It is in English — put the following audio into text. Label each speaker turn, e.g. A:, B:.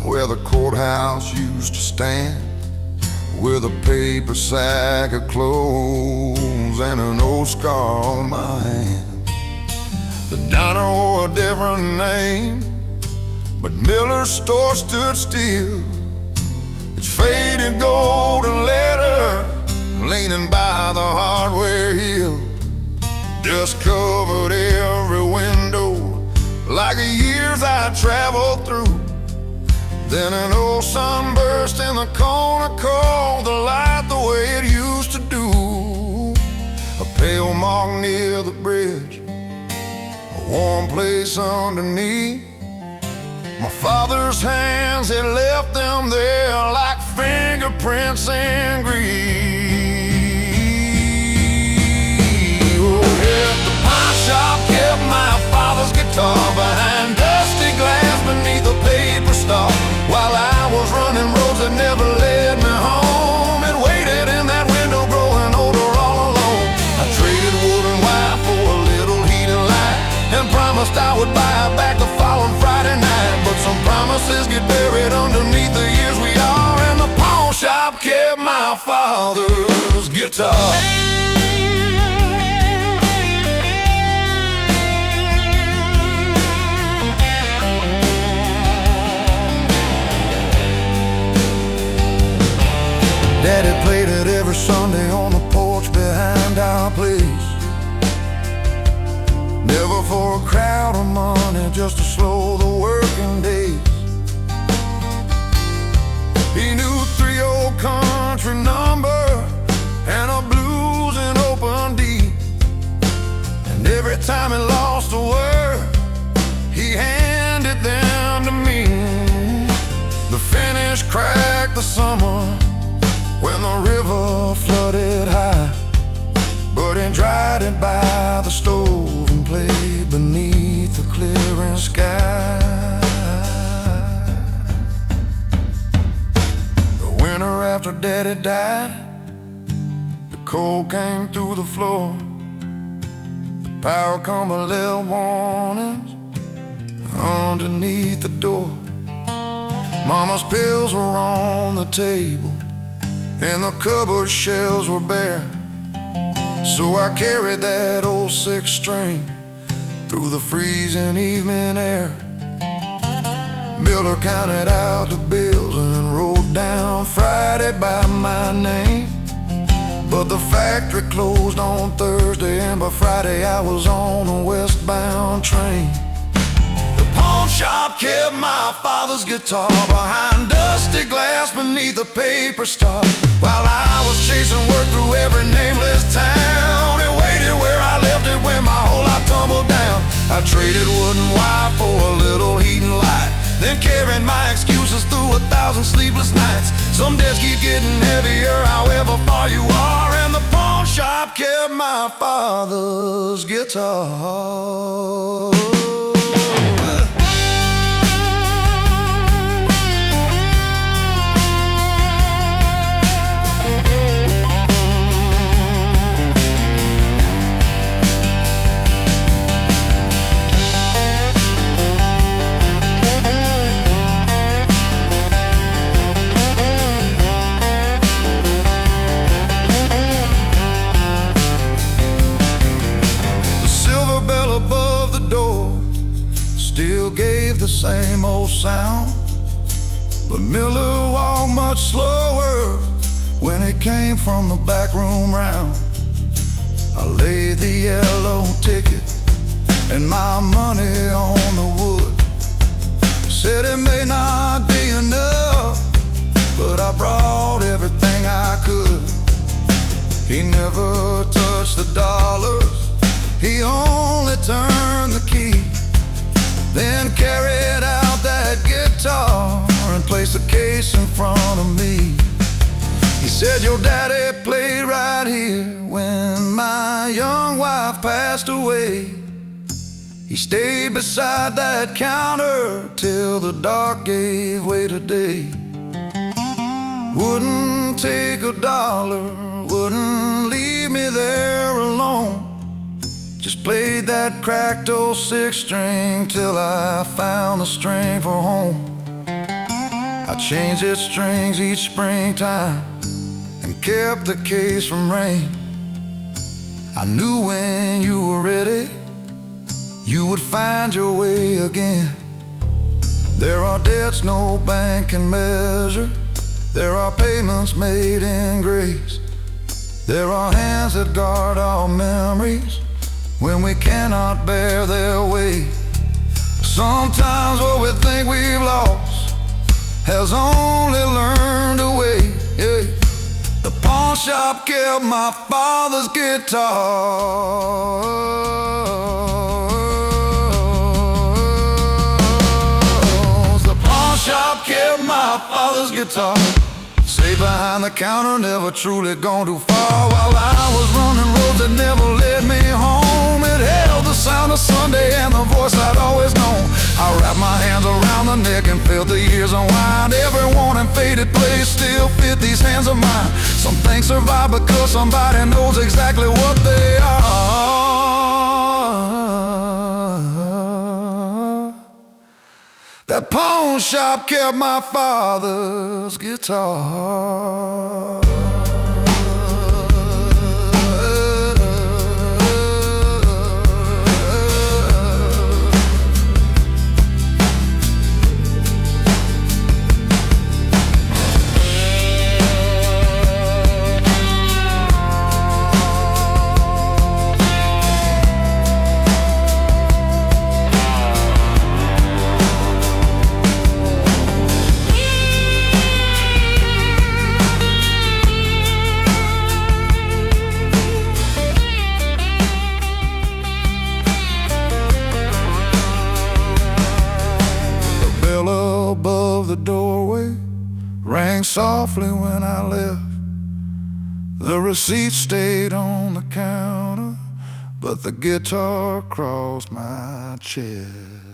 A: where the courthouse used to stand, with a paper sack of clothes and an old scar on my hand. The diner wore a different name, but Miller's store stood still, its faded golden letter leaning by the hardware hill. Dust covered every window like the years I traveled through. Then an old sunburst in the corner called the light the way it used to do. A pale mark near the bridge, a warm place underneath. My father's hands had left them there like fingerprints in grease. The Pawnshop kept my father's guitar behind dusty glass beneath a paper star, while I was running roads that never led me home, and waited in that window growing older all alone. I traded wood and wire for a little heat and light, and promised I would buy it back the following Friday night. But some promises get buried underneath the years we are, and the pawnshop kept my father's guitar. Daddy played it every Sunday on the porch behind our place. Never for a crowd of money, just to slow the working days. He knew 3 old country number and a blues in open D, and every time he lost a word, he handed them to me. The finish cracked the summer when the river flooded high, but he dried it by the stove and played beneath the clearing sky. The winter after Daddy died, the cold came through the floor. The power come a little warnings underneath the door. Mama's pills were on the table, and the cupboard shelves were bare. So I carried that old 6-string through the freezing evening air. Miller counted out the bills and wrote down Friday by my name, but the factory closed on Thursday, and by Friday I was on a westbound train. The pawnshop kept my father's guitar behind dusty glass beneath a paper star, while I was chasing work through every nameless town. It waited where I left it when my whole life tumbled down. I traded wood and wire for a little heat and light, then carried my excuses through 1,000 sleepless nights. Some days keep getting heavier however far you are, and the pawnshop kept my father's guitar. Still gave the same old sound, but Miller walked much slower when he came from the back room round. I laid the yellow ticket and my money on the wood. Said it may not be enough, but I brought everything I could. He never touched the dollars, he only turned the key, then carried out that guitar and placed the case in front of me. He said, your daddy played right here when my young wife passed away. He stayed beside that counter till the dark gave way to day. Wouldn't take a dollar, wouldn't leave me there alone. Just played that cracked old 6-string till I found the strength for home. I changed its strings each springtime and kept the case from rain. I knew when you were ready, you would find your way again. There are debts no bank can measure. There are payments made in grace. There are hands that guard our memories when we cannot bear their weight. Sometimes what we think we've lost has only learned to wait. Yeah. The pawn shop kept my father's guitar. The pawn shop kept my father's guitar. Safe behind the counter, never truly gone too far. While I was running roads that never led me home, it held the sound of Sunday and the voice I'd always known. I wrapped my hands around the neck and felt the years unwind. Every worn and faded place still fit these hands of mine. Some things survive because somebody knows exactly what they are. That pawn shop kept my father's guitar. Above the doorway rang softly when I left. The receipt stayed on the counter, but the guitar crossed my chest.